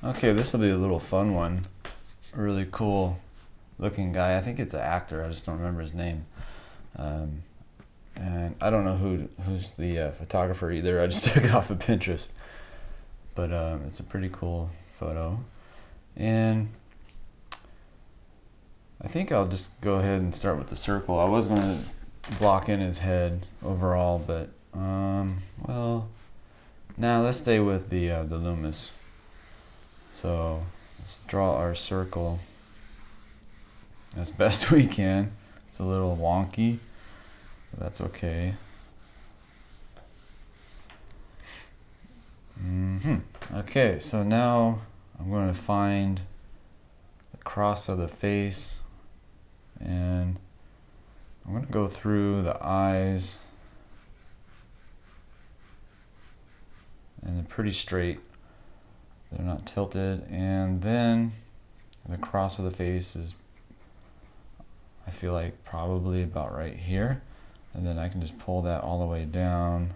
Okay, this will be a little fun one. A really cool looking guy. I think it's an actor. I just don't remember his name. And I don't know who's the photographer either. I just took it off of Pinterest. But it's a pretty cool photo. And I think I'll just go ahead and start with the circle. I was going to block in his head overall, but well, now let's stay with the Loomis. So let's draw our circle as best we can. It's a little wonky, but that's okay. Okay, so now I'm going to find the cross of the face, and I'm going to go through the eyes, and they're pretty straight. They're not tilted, and then the cross of the face is, I feel like, probably about right here, and then I can just pull that all the way down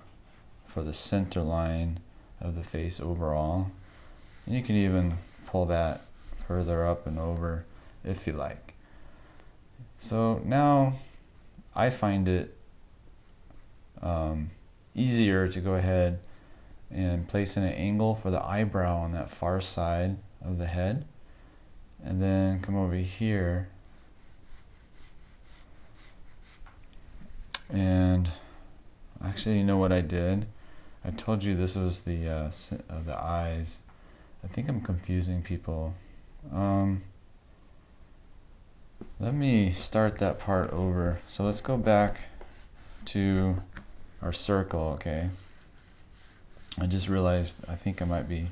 for the center line of the face overall. And you can even pull that further up and over if you like. So now I find it easier to go ahead and place in an angle for the eyebrow on that far side of the head, and then come over here and actually, you know what I did? I told you this was the eyes. I think I'm confusing people. Let me start that part over. So let's go back to our circle, okay? I just realized I think I might be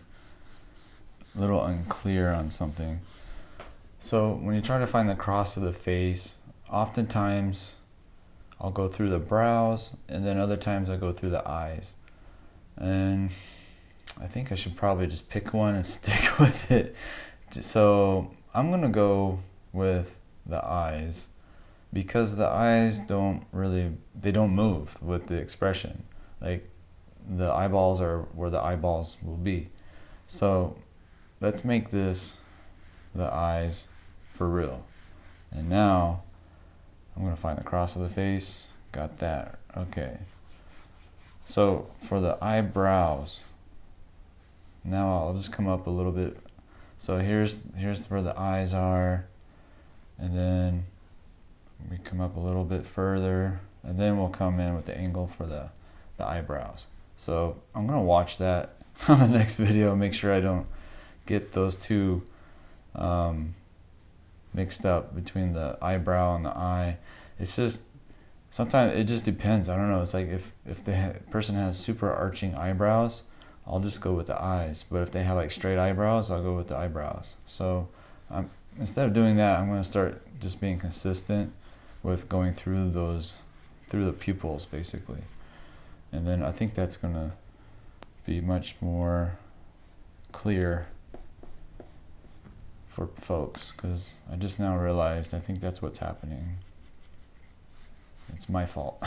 a little unclear on something. So when you try to find the cross of the face, oftentimes I'll go through the brows, and then other times I go through the eyes. And I think I should probably just pick one and stick with it. So I'm gonna go with the eyes, because the eyes don't move with the expression. Like, the eyeballs are where the eyeballs will be. So let's make this the eyes for real. And now I'm going to find the cross of the face. Got that. Okay. So for the eyebrows, now I'll just come up a little bit. So here's where the eyes are, and then we come up a little bit further, and then we'll come in with the angle for the eyebrows. So I'm going to watch that on the next video, make sure I don't get those two mixed up between the eyebrow and the eye. It's just, sometimes it just depends. I don't know. It's like if the person has super arching eyebrows, I'll just go with the eyes. But if they have like straight eyebrows, I'll go with the eyebrows. So instead of doing that, I'm going to start just being consistent with going through the pupils basically. And then I think that's going to be much more clear for folks, because I just now realized I think that's what's happening. It's my fault.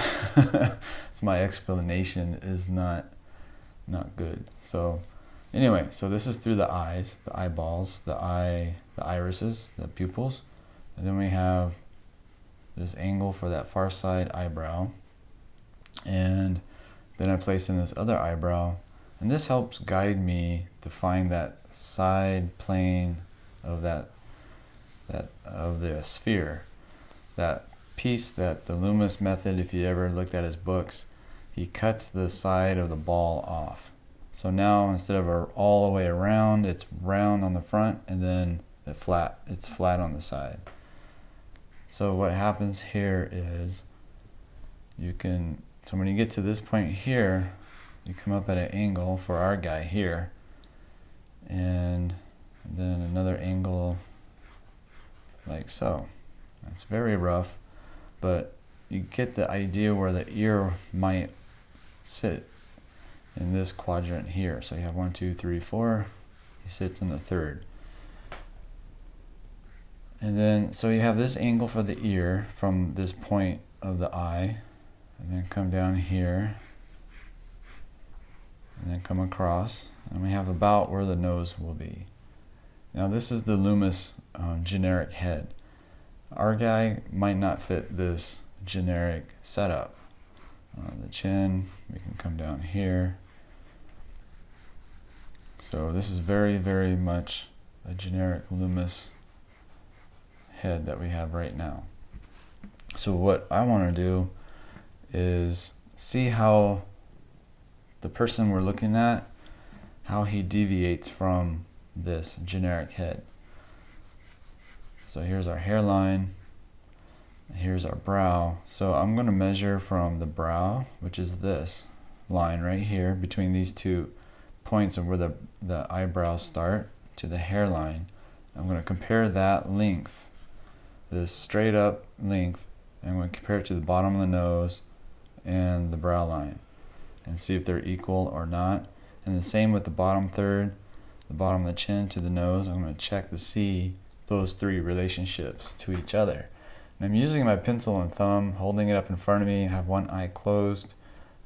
It's my explanation is not good. So anyway, so this is through the eyes, the eyeballs, the irises, the pupils, and then we have this angle for that far side eyebrow, and then I place in this other eyebrow, and this helps guide me to find that side plane of of the sphere, that piece that the Loomis method, if you ever looked at his books, he cuts the side of the ball off. So now instead of all the way around, it's round on the front, and then it's flat on the side. So what happens here is so when you get to this point here, you come up at an angle for our guy here, and then another angle like so. That's very rough, but you get the idea where the ear might sit in this quadrant here. So you have 1, 2, 3, 4. He sits in the third. And then, so you have this angle for the ear from this point of the eye, and then come down here, and then come across, and we have about where the nose will be. Now this is the Loomis generic head. Our guy might not fit this generic setup. The chin, we can come down here. So this is very, very much a generic Loomis head that we have right now. So what I want to do is see how the person we're looking at, how he deviates from this generic head. So here's our hairline, here's our brow. So I'm going to measure from the brow, which is this line right here between these two points of where the eyebrows start, to the hairline. I'm going to compare that length, this straight up length, and I'm going to compare it to the bottom of the nose and the brow line and see if they're equal or not. And the same with the bottom third, the bottom of the chin to the nose. I'm going to check to see those three relationships to each other. And I'm using my pencil and thumb, holding it up in front of me. I have one eye closed,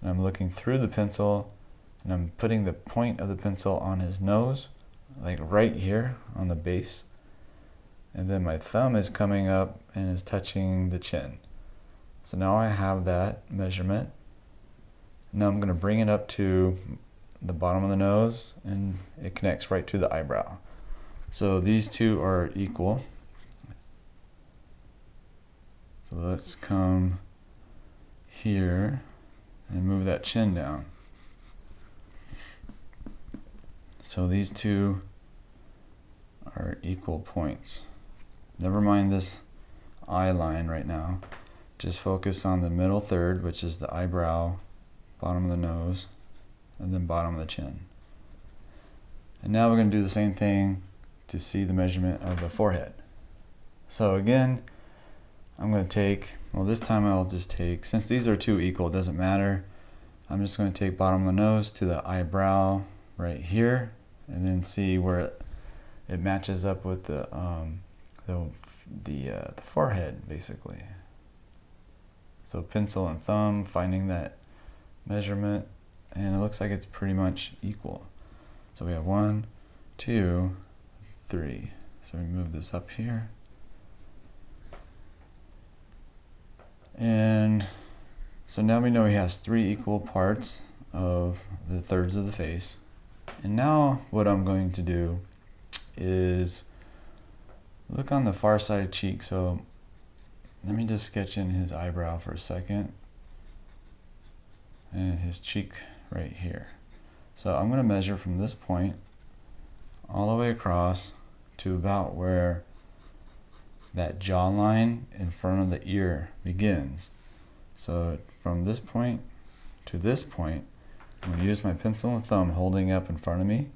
and I'm looking through the pencil, and I'm putting the point of the pencil on his nose, like right here on the base. And then my thumb is coming up and is touching the chin. So now I have that measurement. Now I'm going to bring it up to the bottom of the nose, and it connects right to the eyebrow. So these two are equal. So let's come here and move that chin down. So these two are equal points. Never mind this eye line right now. Just focus on the middle third, which is the eyebrow, bottom of the nose, and then bottom of the chin. And now we're going to do the same thing to see the measurement of the forehead. So again, I'm going to take, well, this time I'll just take, since these are two equal, it doesn't matter. I'm just going to take bottom of the nose to the eyebrow right here, and then see where it matches up with the forehead, basically. So pencil and thumb, finding that measurement, and it looks like it's pretty much equal. So we have 1, 2, 3. So we move this up here. And so now we know he has 3 equal parts of the thirds of the face. And now what I'm going to do is look on the far side of cheek. So let me just sketch in his eyebrow for a second. And his cheek right here. So I'm going to measure from this point all the way across to about where that jawline in front of the ear begins. So from this point to this point, I'm going to use my pencil and thumb holding up in front of me.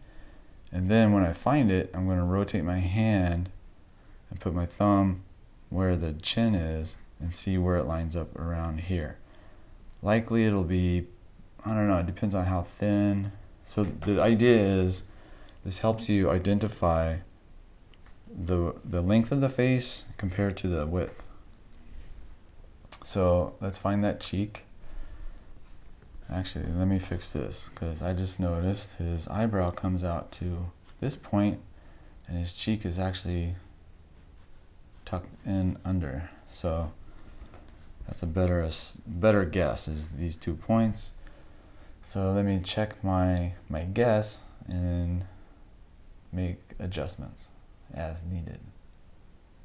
And then when I find it, I'm going to rotate my hand and put my thumb where the chin is and see where it lines up around here. Likely it'll be, I don't know, it depends on how thin. So the idea is this helps you identify the length of the face compared to the width. So let's find that cheek. Actually, let me fix this, because I just noticed his eyebrow comes out to this point and his cheek is actually tucked in under. So that's a better guess, is these 2 points. So let me check my guess and make adjustments as needed.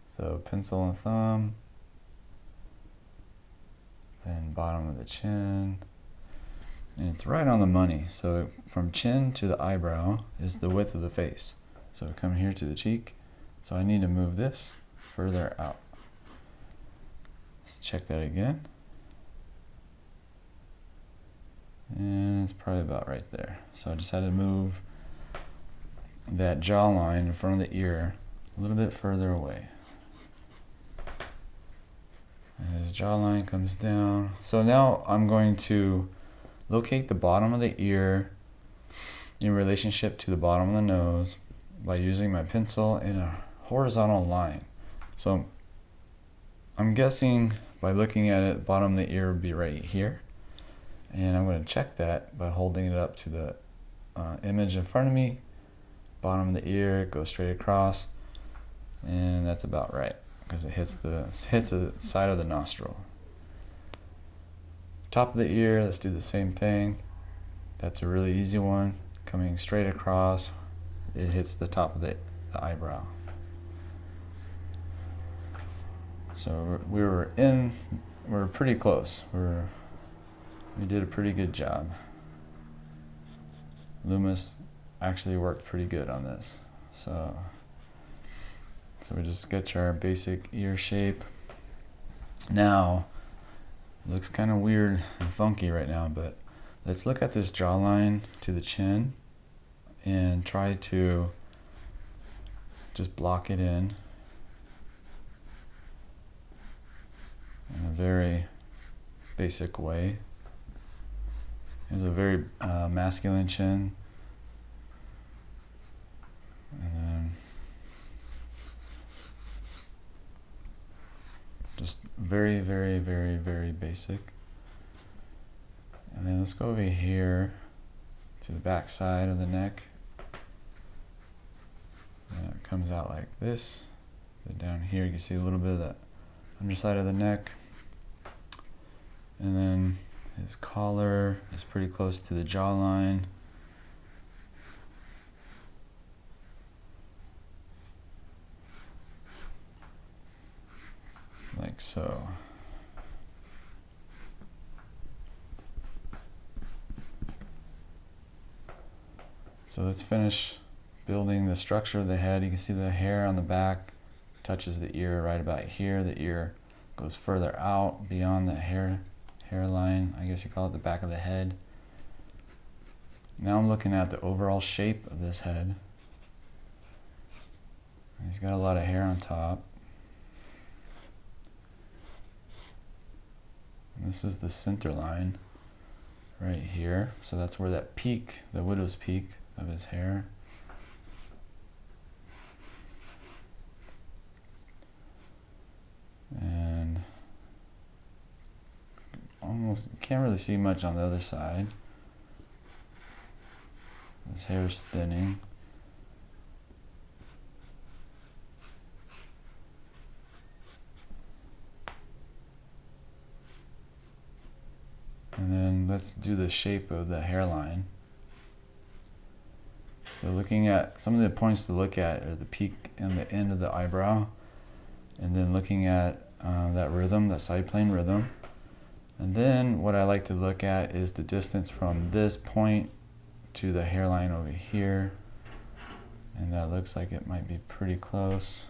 So pencil and thumb, then bottom of the chin, and it's right on the money. So from chin to the eyebrow is the width of the face. So come here to the cheek. So I need to move this further out. Let's check that again. And it's probably about right there. So I just had to move that jawline in front of the ear a little bit further away. And his jawline comes down. So now I'm going to locate the bottom of the ear in relationship to the bottom of the nose by using my pencil in a horizontal line. So I'm guessing by looking at it, the bottom of the ear would be right here. And I'm going to check that by holding it up to the image in front of me bottom of the ear, it goes straight across, and that's about right because it hits the side of the nostril. Top of the ear, let's do the same thing. That's a really easy one. Coming straight across, it hits the top of the eyebrow. So we were pretty close. We did a pretty good job. Loomis actually worked pretty good on this. So we just sketch our basic ear shape. Now, it looks kind of weird and funky right now, but let's look at this jawline to the chin and try to just block it in a very basic way. It's a very masculine chin. And then just very, very, very, very basic. And then let's go over here to the back side of the neck. And it comes out like this. Then down here you can see a little bit of the underside of the neck. And then his collar is pretty close to the jawline. Like so. So let's finish building the structure of the head. You can see the hair on the back touches the ear right about here. The ear goes further out beyond the hairline, I guess you call it, the back of the head. Now I'm looking at the overall shape of this head. He's got a lot of hair on top. And this is the center line right here. So that's where that peak, the widow's peak of his hair. And almost can't really see much on the other side. His hair's thinning. And then let's do the shape of the hairline. So looking at some of the points to look at are the peak and the end of the eyebrow, and then looking at that rhythm, that side plane rhythm. And then what I like to look at is the distance from this point to the hairline over here. And that looks like it might be pretty close.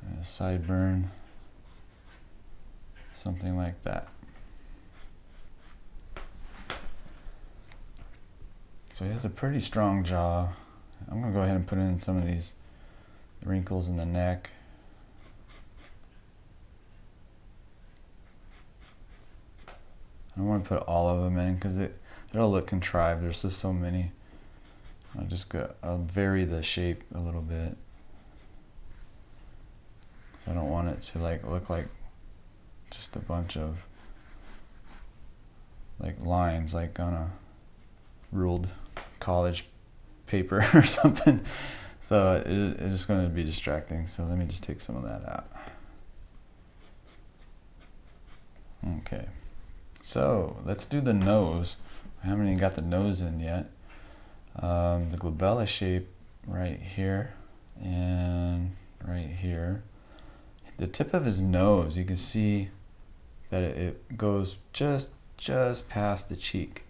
And a sideburn, something like that. So he has a pretty strong jaw. I'm going to go ahead and put in some of these wrinkles in the neck. I don't want to put all of them in because it'll look contrived. There's just so many. I'll vary the shape a little bit. So I don't want it to look like just a bunch of lines like on a ruled college paper or something. So it's just going to be distracting. So let me just take some of that out. Okay. So let's do the nose. I haven't even got the nose in yet. The glabella shape right here and right here. The tip of his nose, you can see that it goes just past the cheek.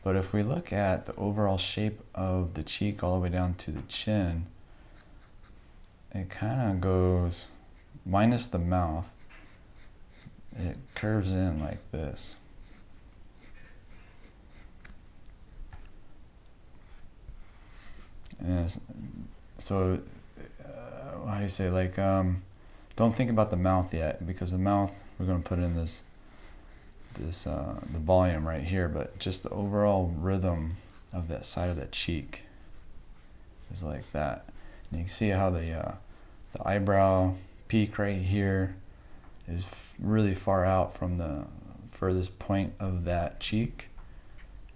But if we look at the overall shape of the cheek all the way down to the chin, it kind of goes, minus the mouth, it curves in like this. And so, how do you say, don't think about the mouth yet, because the mouth, we're going to put in the volume right here, but just the overall rhythm of that side of that cheek is like that. And you can see how the eyebrow peak right here is really far out from the furthest point of that cheek.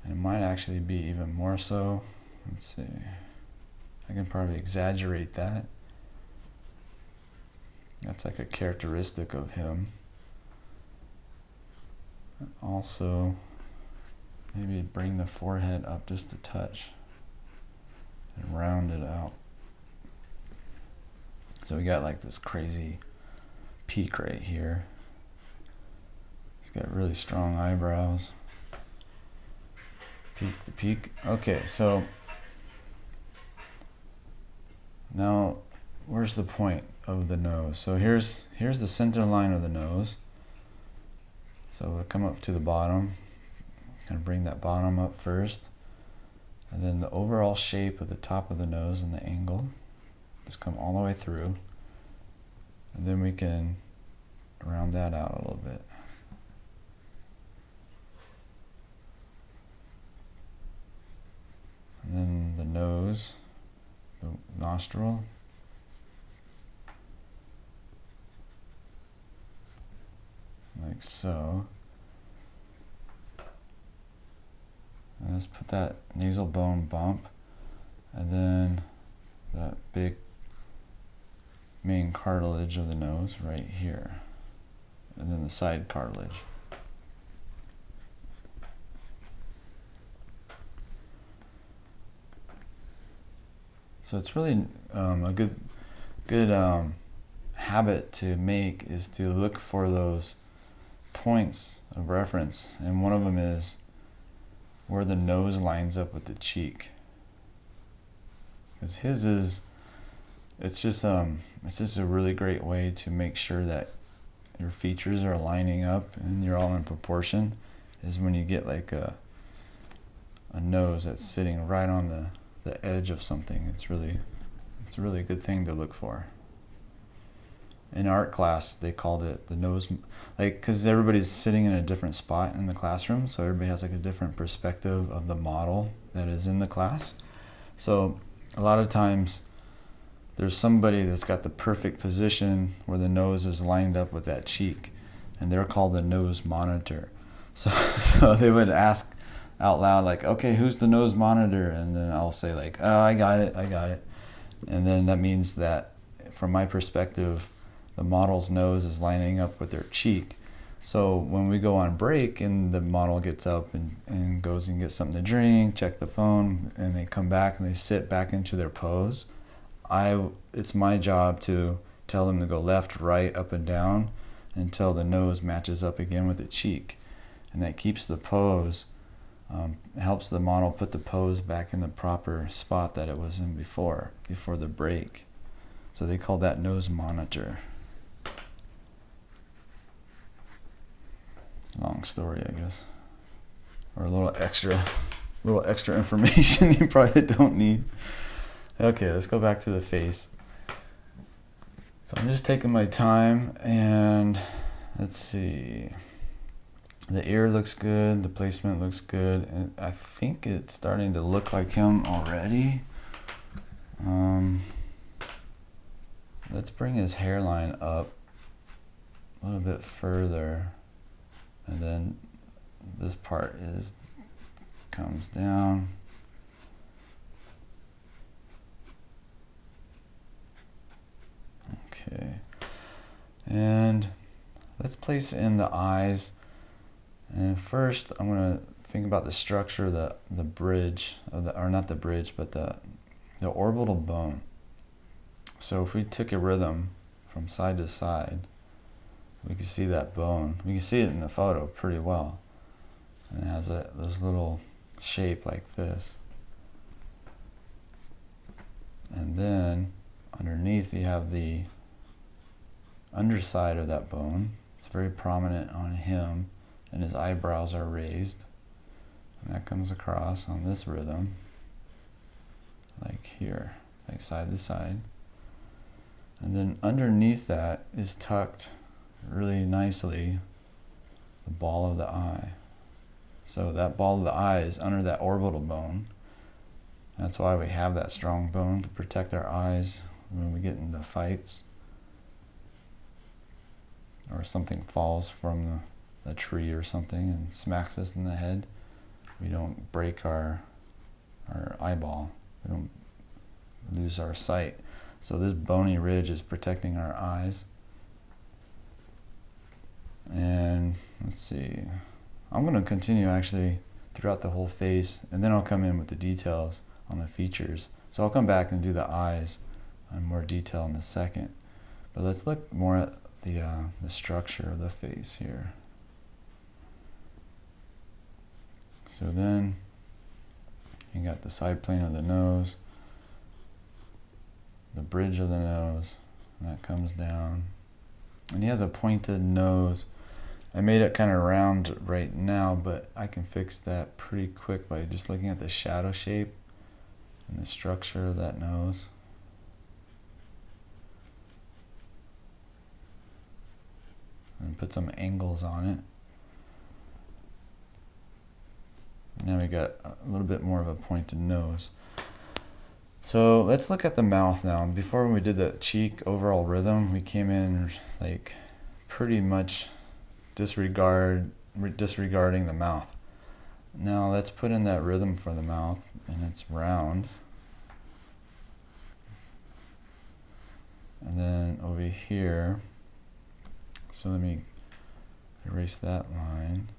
And it might actually be even more so. Let's see. I can probably exaggerate that. That's like a characteristic of him. Also, maybe bring the forehead up just a touch and round it out. So we got like this crazy peak right here. He's got really strong eyebrows. Peak to peak. Okay, so now where's the point of the nose? So here's the center line of the nose. So we'll come up to the bottom, kind of bring that bottom up first, and then the overall shape of the top of the nose and the angle, just come all the way through, and then we can round that out a little bit. And then the nose, the nostril, like so. And let's put that nasal bone bump, and then that big main cartilage of the nose right here, and then the side cartilage. So it's really a good habit to make is to look for those points of reference, and one of them is where the nose lines up with the cheek. Because his is, it's just a really great way to make sure that your features are lining up and you're all in proportion, is when you get like a nose that's sitting right on the edge of something. It's a really good thing to look for. In art class, they called it the nose, like, because everybody's sitting in a different spot in the classroom, so everybody has like a different perspective of the model that is in the class. So a lot of times there's somebody that's got the perfect position where the nose is lined up with that cheek, and they're called the nose monitor. So they would ask out loud, like, okay, who's the nose monitor? And then I'll say like, oh, I got it. And then that means that from my perspective, the model's nose is lining up with their cheek. So when we go on break and the model gets up and goes and gets something to drink, check the phone, and they come back and they sit back into their pose, it's my job to tell them to go left, right, up and down until the nose matches up again with the cheek. And that keeps the pose, helps the model put the pose back in the proper spot that it was in before the break. So they call that nose monitor. Long story, I guess, or a little extra information you probably don't need. Okay, let's go back to the face. So I'm just taking my time, and let's see. The ear looks good, the placement looks good, and I think it's starting to look like him already. Let's bring his hairline up a little bit further. And then this part comes down. Okay. And let's place in the eyes. And first I'm going to think about the structure of the bridge, or not the bridge, but the orbital bone. So if we took a rhythm from side to side, we can see that bone. We can see it in the photo pretty well. And it has this little shape like this. And then underneath you have the underside of that bone. It's very prominent on him, and his eyebrows are raised. And that comes across on this rhythm, like here, like side to side. And then underneath that is tucked really nicely the ball of the eye. So that ball of the eye is under that orbital bone. That's why we have that strong bone, to protect our eyes when we get into fights or something falls from a tree or something and smacks us in the head, we don't break our eyeball. We don't lose our sight. So this bony ridge is protecting our eyes. And let's see, I'm going to continue actually throughout the whole face, and then I'll come in with the details on the features. So I'll come back and do the eyes in more detail in a second. But let's look more at the structure of the face here. So then you got the side plane of the nose, the bridge of the nose, and that comes down. And he has a pointed nose. I made it kind of round right now, but I can fix that pretty quick by just looking at the shadow shape and the structure of that nose. And put some angles on it. Now we got a little bit more of a pointed nose. So let's look at the mouth now. Before we did the cheek overall rhythm, we came in like pretty much disregarding the mouth. Now let's put in that rhythm for the mouth, and it's round. And then over here, so let me erase that line.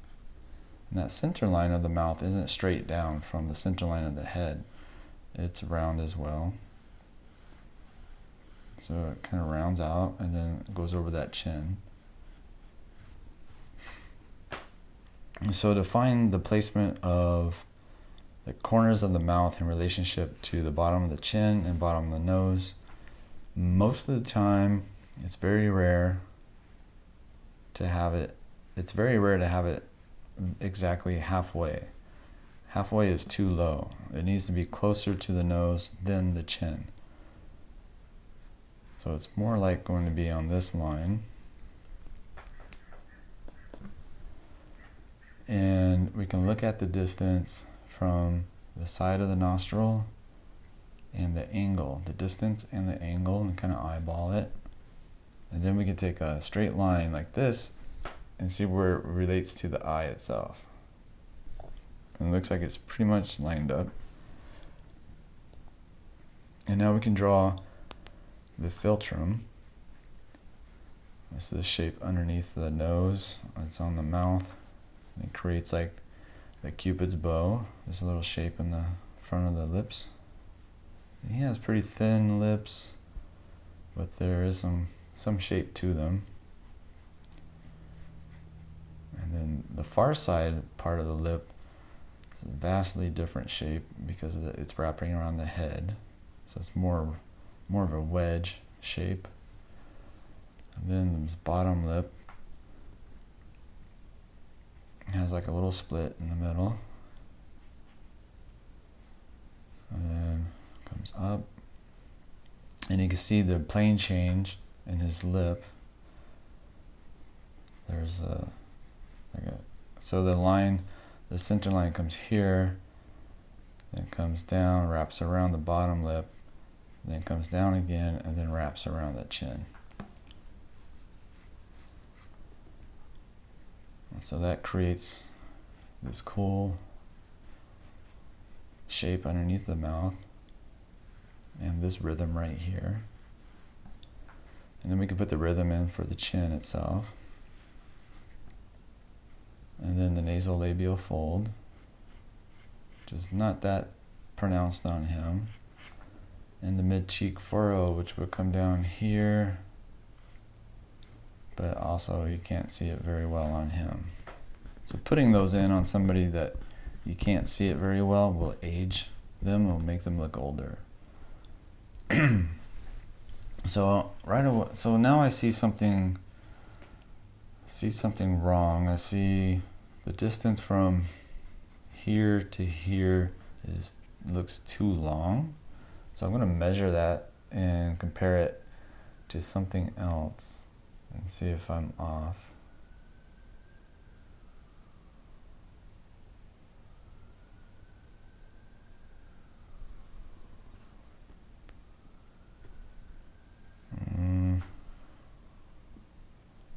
And that center line of the mouth isn't straight down from the center line of the head. It's round as well. So it kind of rounds out and then goes over that chin. And so to find the placement of the corners of the mouth in relationship to the bottom of the chin and bottom of the nose, most of the time it's very rare to have it exactly halfway. Halfway is too low. It needs to be closer to the nose than the chin. So it's more like going to be on this line. And we can look at the distance from the side of the nostril and the angle, the distance and the angle, and kind of eyeball it. And then we can take a straight line like this and see where it relates to the eye itself. And it looks like it's pretty much lined up. And now we can draw the philtrum. This is the shape underneath the nose. It's on the mouth. And it creates like the Cupid's bow. There's a little shape in the front of the lips. And he has pretty thin lips, but there is some shape to them. And then the far side part of the lip is a vastly different shape because it's wrapping around the head. So it's more of a wedge shape. And then the bottom lip has like a little split in the middle. And then comes up. And you can see the plane change in his lip. There's so the center line comes here, then comes down, wraps around the bottom lip, then comes down again, and then wraps around the chin. And so that creates this cool shape underneath the mouth and this rhythm right here. And then we can put the rhythm in for the chin itself. And then the nasolabial fold, which is not that pronounced on him. And the mid-cheek furrow, which would come down here, but also you can't see it very well on him. So putting those in on somebody that you can't see it very well will age them, will make them look older. So right away, so now I see something wrong. I see the distance from here to here looks too long. So I'm going to measure that and compare it to something else and see if I'm off.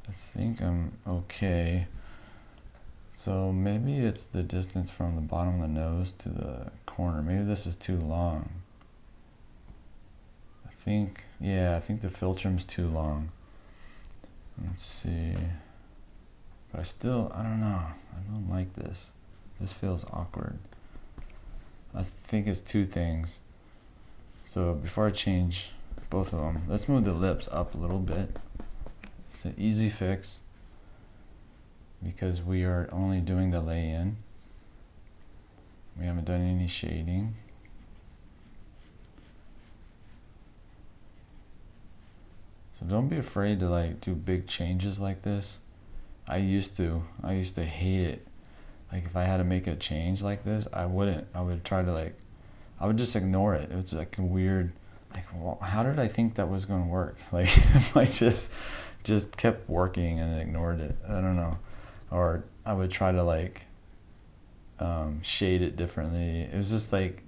I think I'm okay. So maybe it's the distance from the bottom of the nose to the corner. Maybe this is too long. I think the philtrum's too long. Let's see. But I don't know. I don't like this. This feels awkward. I think it's two things. So before I change both of them, let's move the lips up a little bit. It's an easy fix because we are only doing the lay-in. We haven't done any shading. So don't be afraid to like do big changes like this. I used to hate it. Like if I had to make a change like this, I wouldn't. I would try to I would just ignore it. It was like a weird, well, how did I think that was going to work? Like if I just kept working and ignored it. I don't know. Or I would try to shade it differently. It was just like,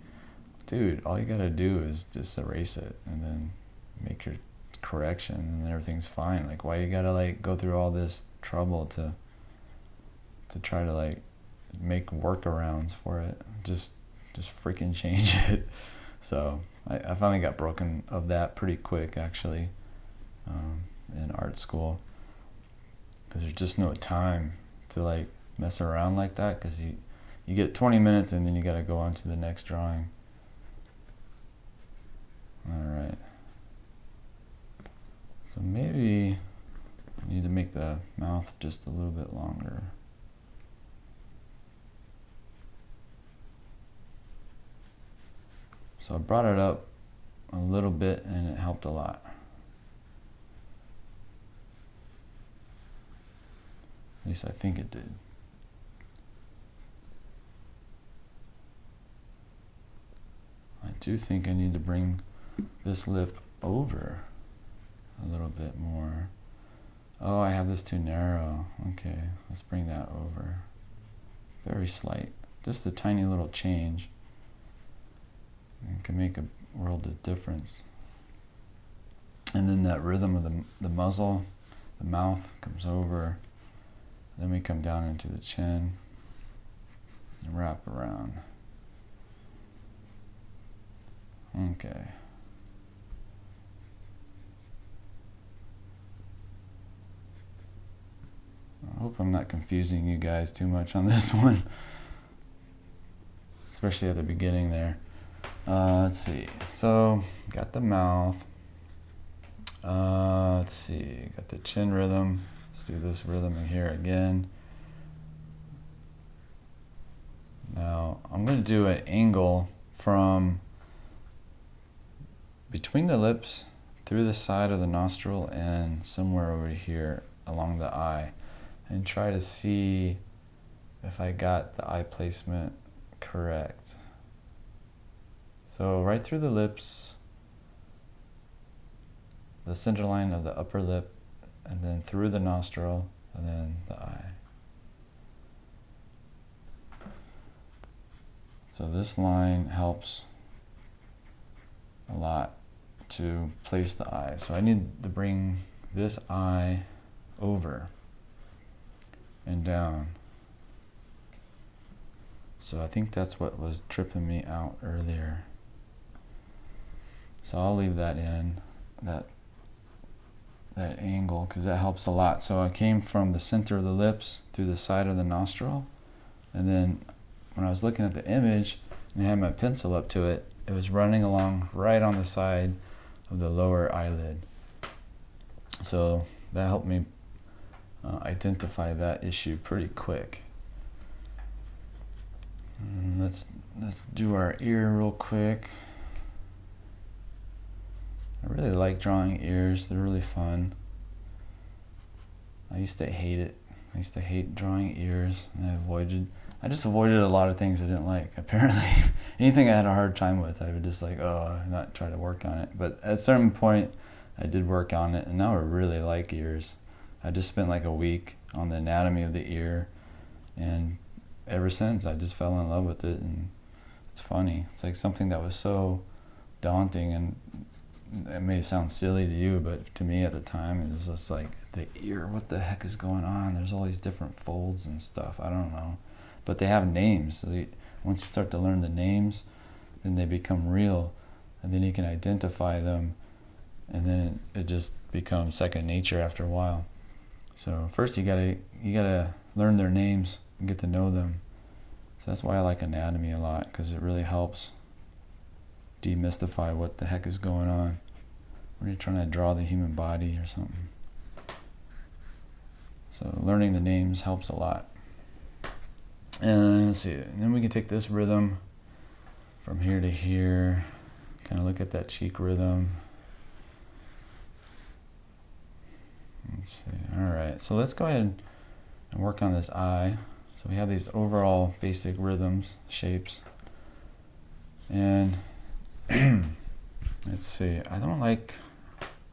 dude, all you gotta do is just erase it and then make your correction and everything's fine. Like why you gotta go through all this trouble to try to make workarounds for it? Just freaking change it. So I finally got broken of that pretty quick actually in art school, because there's just no time to mess around like that, because you get 20 minutes and then you got to go on to the next drawing. All right, so maybe I need to make the mouth just a little bit longer. So I brought it up a little bit and it helped a lot. At least I think it did. I do think I need to bring this lip over a little bit more. Oh, I have this too narrow. Okay, let's bring that over. Very slight. Just a tiny little change. It can make a world of difference. And then that rhythm of the muzzle, the mouth comes over. Then we come down into the chin and wrap around. Okay. I hope I'm not confusing you guys too much on this one, especially at the beginning there. Let's see. So, got the mouth. Let's see. Got the chin rhythm. Let's do this rhythm in here again. Now, I'm going to do an angle from between the lips, through the side of the nostril, and somewhere over here along the eye, and try to see if I got the eye placement correct. So right through the lips, the center line of the upper lip, and then through the nostril, and then the eye. So this line helps a lot to place the eye. So I need to bring this eye over and down. So I think that's what was tripping me out earlier. So I'll leave that in, that angle, because that helps a lot. So I came from the center of the lips through the side of the nostril, and then when I was looking at the image and I had my pencil up to it, it was running along right on the side of the lower eyelid. So that helped me identify that issue pretty quick. And let's do our ear real quick. I really like drawing ears. They're really fun. I used to hate it. I used to hate drawing ears, and I just avoided a lot of things I didn't like. Apparently, anything I had a hard time with, I would just not try to work on it. But at a certain point, I did work on it, and now I really like ears. I just spent a week on the anatomy of the ear, and ever since, I just fell in love with it, and it's funny. It's like something that was so daunting and it may sound silly to you, but to me at the time, it was just like the ear, what the heck is going on? There's all these different folds and stuff. I don't know. But they have names. So once you start to learn the names, then they become real, and then you can identify them, and then it just becomes second nature after a while. So first you gotta learn their names and get to know them. So that's why I like anatomy a lot, because it really helps demystify what the heck is going on when you're trying to draw the human body or something. So learning the names helps a lot. And let's see, and then we can take this rhythm from here to here, kind of look at that cheek rhythm. Let's see, all right, so let's go ahead and work on this eye. So we have these overall basic rhythms, shapes, and let's see, I don't like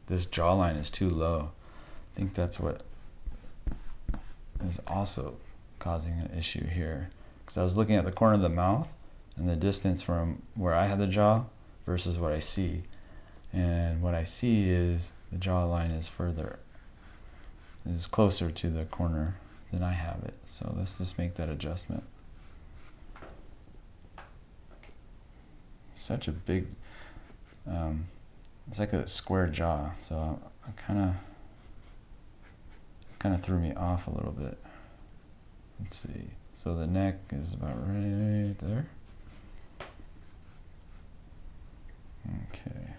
this jawline is too low. I think that's what is also causing an issue here, because I was looking at the corner of the mouth and the distance from where I had the jaw versus what I see, and what I see is the jawline is closer to the corner than I have it. So let's just make that adjustment. Such a big, it's like a square jaw, so I kind of threw me off a little bit. Let's see, so the neck is about right there. Okay.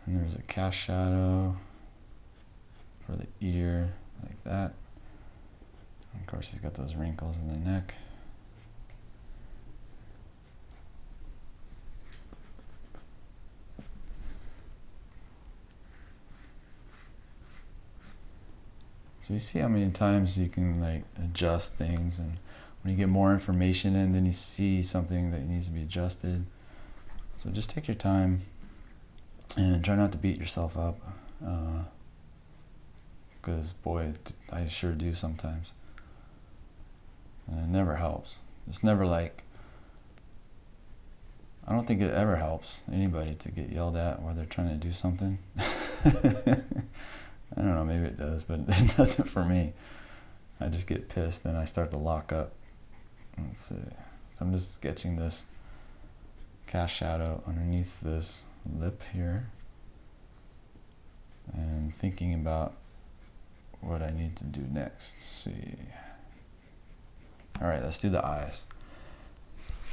And there's a cast shadow for the ear, like that. And of course, he's got those wrinkles in the neck. So you see how many times you can like adjust things, and when you get more information in, then you see something that needs to be adjusted. So just take your time and try not to beat yourself up, because boy, I sure do sometimes. And it never helps. It's never like, I don't think it ever helps anybody to get yelled at while they're trying to do something. I don't know, maybe it does, but it doesn't for me. I just get pissed and I start to lock up. Let's see. So I'm just sketching this cast shadow underneath this lip here and thinking about what I need to do next. Let's see. All right, let's do the eyes.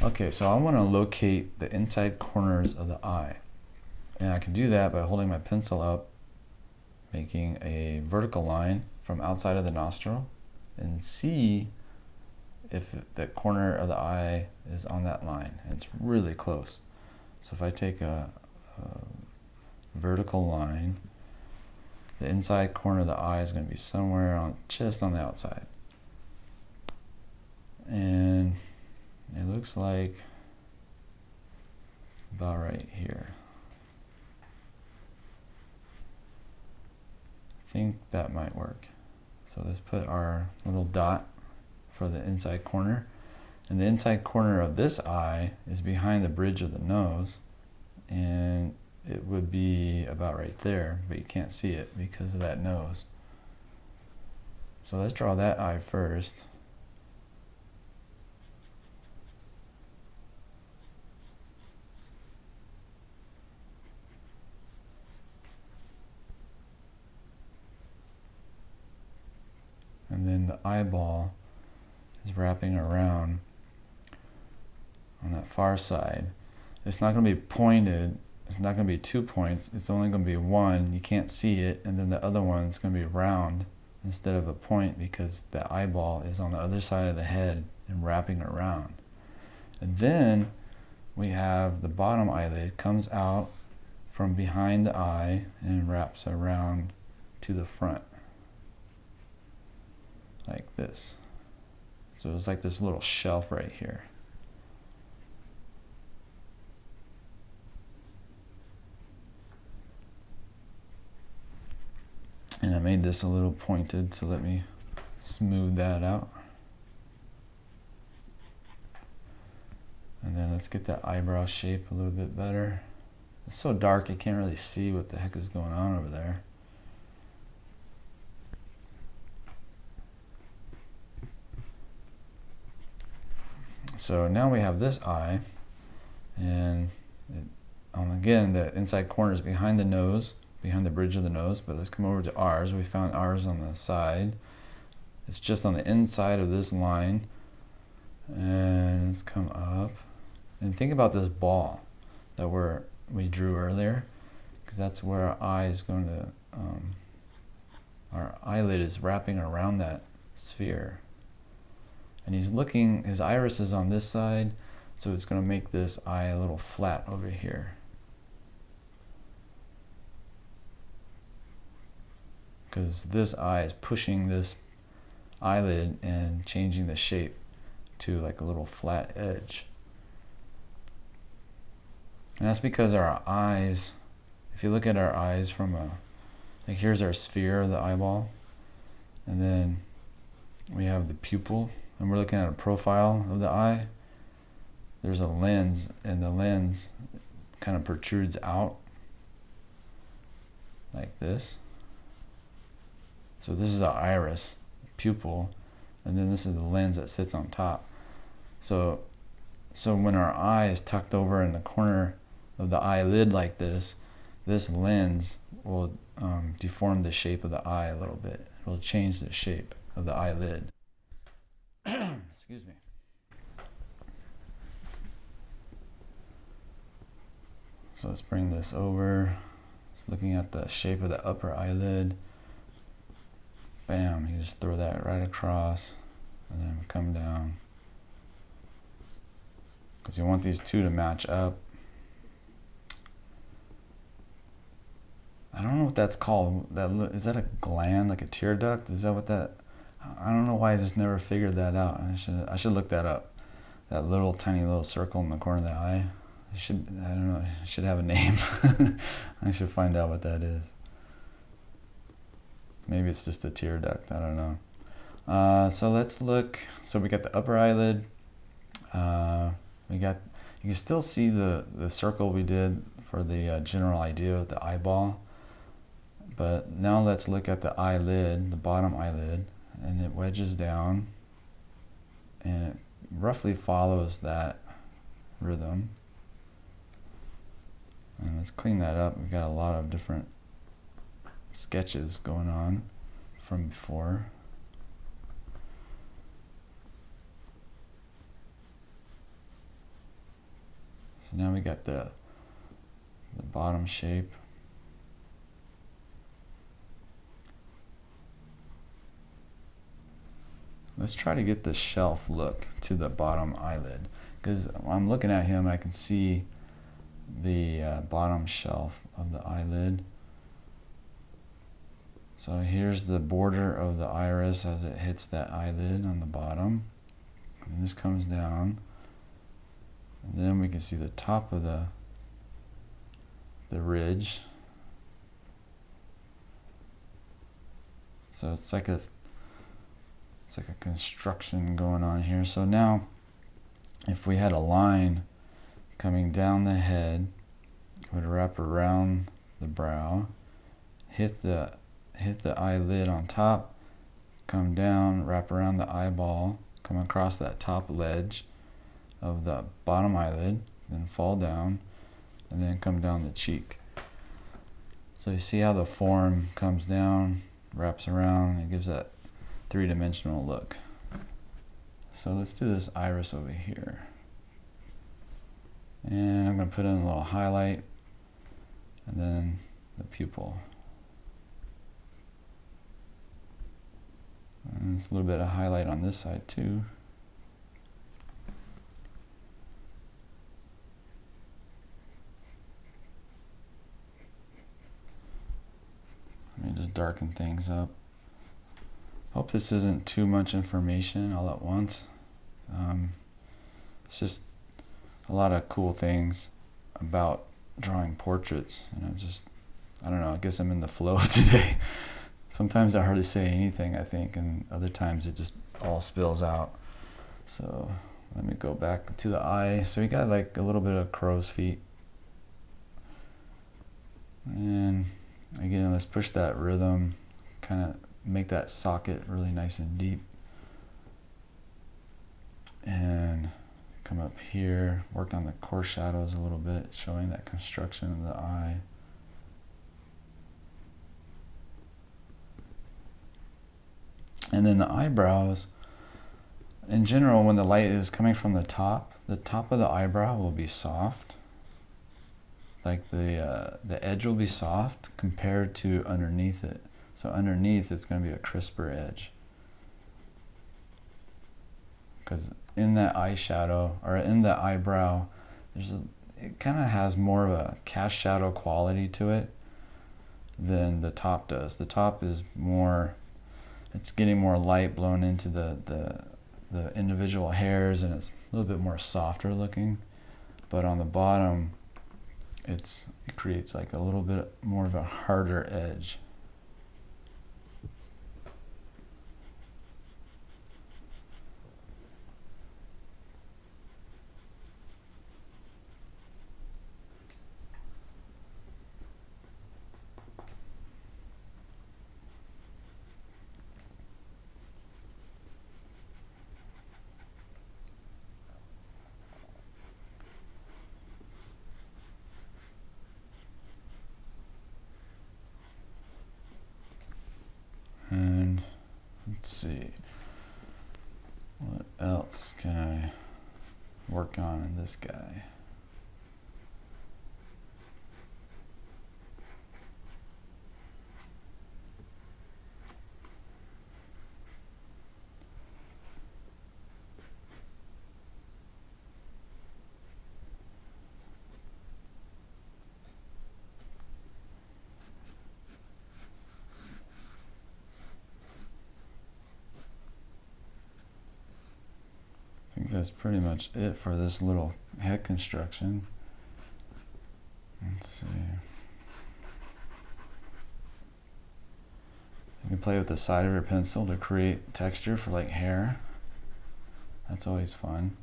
Okay, so I want to locate the inside corners of the eye. And I can do that by holding my pencil up, making a vertical line from outside of the nostril, and see if the corner of the eye is on that line. It's really close. So if I take a vertical line, the inside corner of the eye is going to be somewhere just on the outside. And it looks like about right here. I think that might work. So let's put our little dot for the inside corner. And the inside corner of this eye is behind the bridge of the nose, and it would be about right there, but you can't see it because of that nose. So let's draw that eye first. And then the eyeball is wrapping around on that far side. It's not going to be pointed. It's not going to be 2 points. It's only going to be one. You can't see it. And then the other one's going to be round instead of a point, because the eyeball is on the other side of the head and wrapping around. And then we have the bottom eyelid comes out from behind the eye and wraps around to the front, like this. So it's like this little shelf right here. And I made this a little pointed to let me smooth that out. let's get that eyebrow shape a little bit better. It's so dark you can't really see what the heck is going on over there. So now we have this eye, and again, the inside corner is behind the nose, behind the bridge of the nose, but let's come over to ours. We found ours on the side. It's just on the inside of this line, and let's come up. And think about this ball that we drew earlier, because that's where our eye is going to, our eyelid is wrapping around that sphere. And he's looking, his iris is on this side, so it's going to make this eye a little flat over here. Because this eye is pushing this eyelid and changing the shape to like a little flat edge. And that's because our eyes, if you look at our eyes from like here's our sphere, the eyeball, and then we have the pupil, and we're looking at a profile of the eye. There's a lens, and the lens kind of protrudes out like this. So this is our iris, pupil, and then this is the lens that sits on top. So when our eye is tucked over in the corner of the eyelid like this, this lens will deform the shape of the eye a little bit. It will change the shape of the eyelid. Excuse me. So let's bring this over. Just looking at the shape of the upper eyelid. Bam, you just throw that right across and then come down. Because you want these two to match up. I don't know what that's called. Is that a gland, like a tear duct? Is that what that? I don't know why I just never figured that out. I should look that up. That little tiny little circle in the corner of the eye. I don't know. It should have a name. I should find out what that is. Maybe it's just a tear duct. I don't know. So let's look. So we got the upper eyelid. You can still see the circle we did for the general idea of the eyeball. But now let's look at the eyelid, the bottom eyelid, and it wedges down, and it roughly follows that rhythm. And let's clean that up. We've got a lot of different sketches going on from before. So now we got the bottom shape. Let's try to get the shelf look to the bottom eyelid, because I'm looking at him, I can see the bottom shelf of the eyelid. So here's the border of the iris as it hits that eyelid on the bottom, and this comes down, and then we can see the top of the ridge. So it's like a construction going on here. So now if we had a line coming down the head, it would wrap around the brow, hit the eyelid on top, come down, wrap around the eyeball, come across that top ledge of the bottom eyelid, then fall down, and then come down the cheek. So you see how the form comes down, wraps around, it gives that three-dimensional look. So let's do this iris over here. And I'm going to put in a little highlight, and then the pupil. And there's a little bit of highlight on this side too. Let me just darken things up. Hope this isn't too much information all at once. It's just a lot of cool things about drawing portraits, and I don't know, I guess I'm in the flow today. Sometimes I hardly say anything, I think, and other times it just all spills out. So let me go back to the eye. So we got like a little bit of crow's feet. And again, let's push that rhythm, kind of make that socket really nice and deep. And come up here, work on the coarse shadows a little bit, showing that construction of the eye. And then the eyebrows, in general, when the light is coming from the top of the eyebrow will be soft. Like the edge will be soft compared to underneath it. So underneath it's going to be a crisper edge. Because in that eyeshadow, or in the eyebrow, it kind of has more of a cast shadow quality to it than the top does. The top is more, it's getting more light blown into the individual hairs, and it's a little bit more softer looking. But on the bottom, it creates like a little bit more of a harder edge. And let's see, what else can I work on in this guy? I think that's pretty much it for this little head construction. Let's see. You can play with the side of your pencil to create texture for like hair. That's always fun.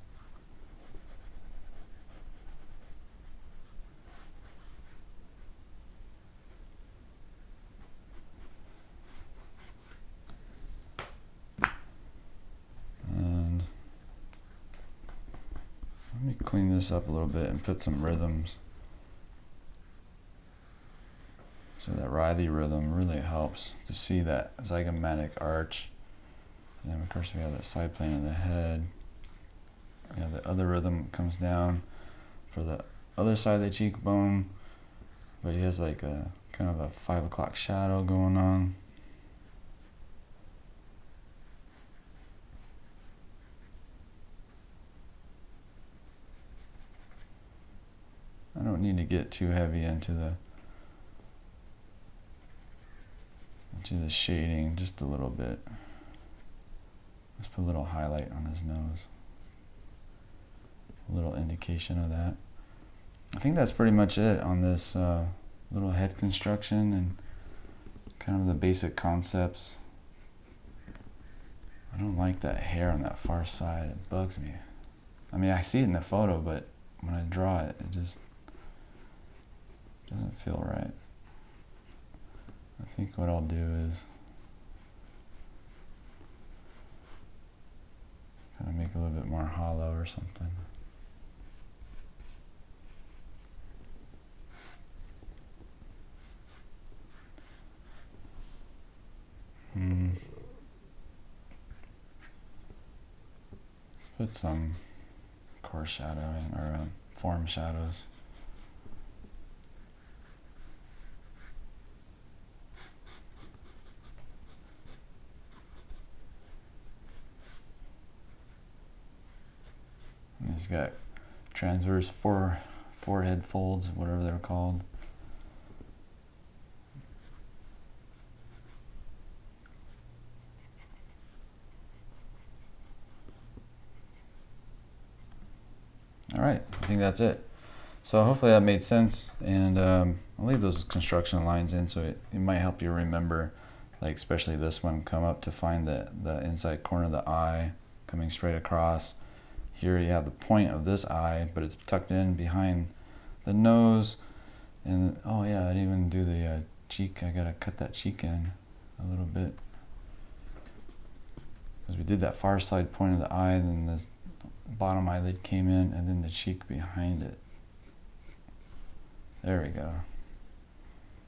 Let me clean this up a little bit and put some rhythms. So that writhy rhythm really helps to see that zygomatic arch. And then of course we have the side plane of the head. We have the other rhythm comes down for the other side of the cheekbone, but he has like a kind of a 5 o'clock shadow going on. I don't need to get too heavy into the shading, just a little bit. Let's put a little highlight on his nose. A little indication of that. I think that's pretty much it on this little head construction and kind of the basic concepts. I don't like that hair on that far side. It bugs me. I mean, I see it in the photo, but when I draw it, it just doesn't feel right. I think what I'll do is kind of make it a little bit more hollow or something. Let's put some coarse shadowing or form shadows. And he's got transverse forehead folds, whatever they're called. All right, I think that's it. So hopefully that made sense, and I'll leave those construction lines in so it might help you remember, like especially this one, come up to find the inside corner of the eye coming straight across. here you have the point of this eye, but it's tucked in behind the nose. And oh yeah, I didn't even do the cheek. I gotta cut that cheek in a little bit, because we did that far side point of the eye, then this bottom eyelid came in, and then the cheek behind it. There we go.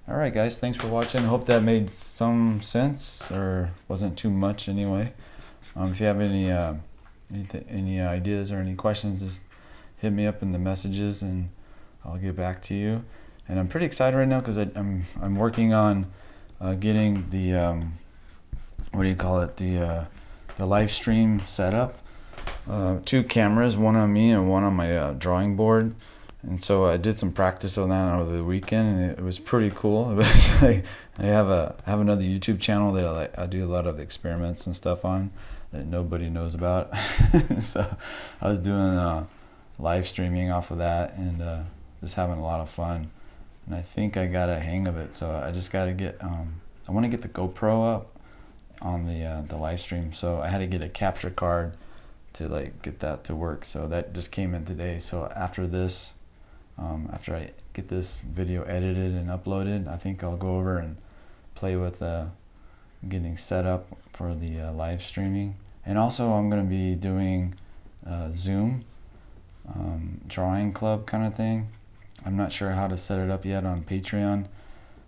All right, guys, thanks for watching. Hope that made some sense, or wasn't too much anyway. If you have any ideas or any questions, just hit me up in the messages and I'll get back to you. And I'm pretty excited right now because I'm working on getting the what do you call it, the live stream setup. 2 cameras, one on me and one on my drawing board. And so I did some practice on that over the weekend, and it was pretty cool. It was like, I have another YouTube channel that I do a lot of experiments and stuff on that nobody knows about. So I was doing live streaming off of that, and just having a lot of fun. And I think I got a hang of it. So I just got to get I want to get the GoPro up on the live stream. So I had to get a capture card to like get that to work. So that just came in today. So after this, after I get this video edited and uploaded, I think I'll go over and play with getting set up for the live streaming. And also I'm going to be doing Zoom drawing club kind of thing. I'm not sure how to set it up yet on Patreon.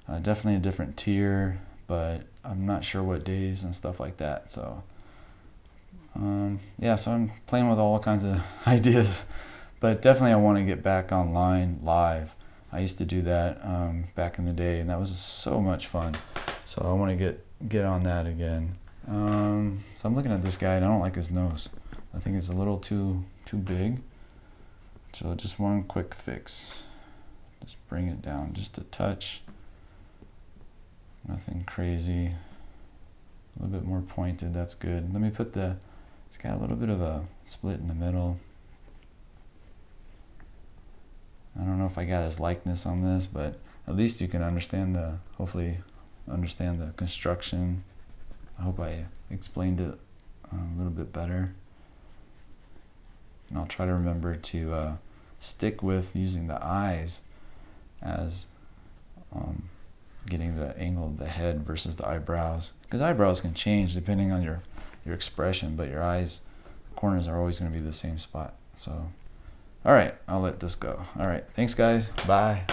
Definitely a different tier, but I'm not sure what days and stuff like that. So yeah, so I'm playing with all kinds of ideas. But definitely I want to get back online live. I used to do that back in the day, and that was so much fun. So I want to get on that again. So I'm looking at this guy, and I don't like his nose. I think it's a little too big. So just one quick fix. Just bring it down just a touch. Nothing crazy. A little bit more pointed, that's good. Let me put it's got a little bit of a split in the middle. I don't know if I got his likeness on this, but at least you can understand hopefully understand the construction. I hope I explained it a little bit better. And I'll try to remember to stick with using the eyes as getting the angle of the head versus the eyebrows. Because eyebrows can change depending on your expression, but your eyes, corners are always going to be the same spot. So all right, I'll let this go. All right, thanks guys, bye.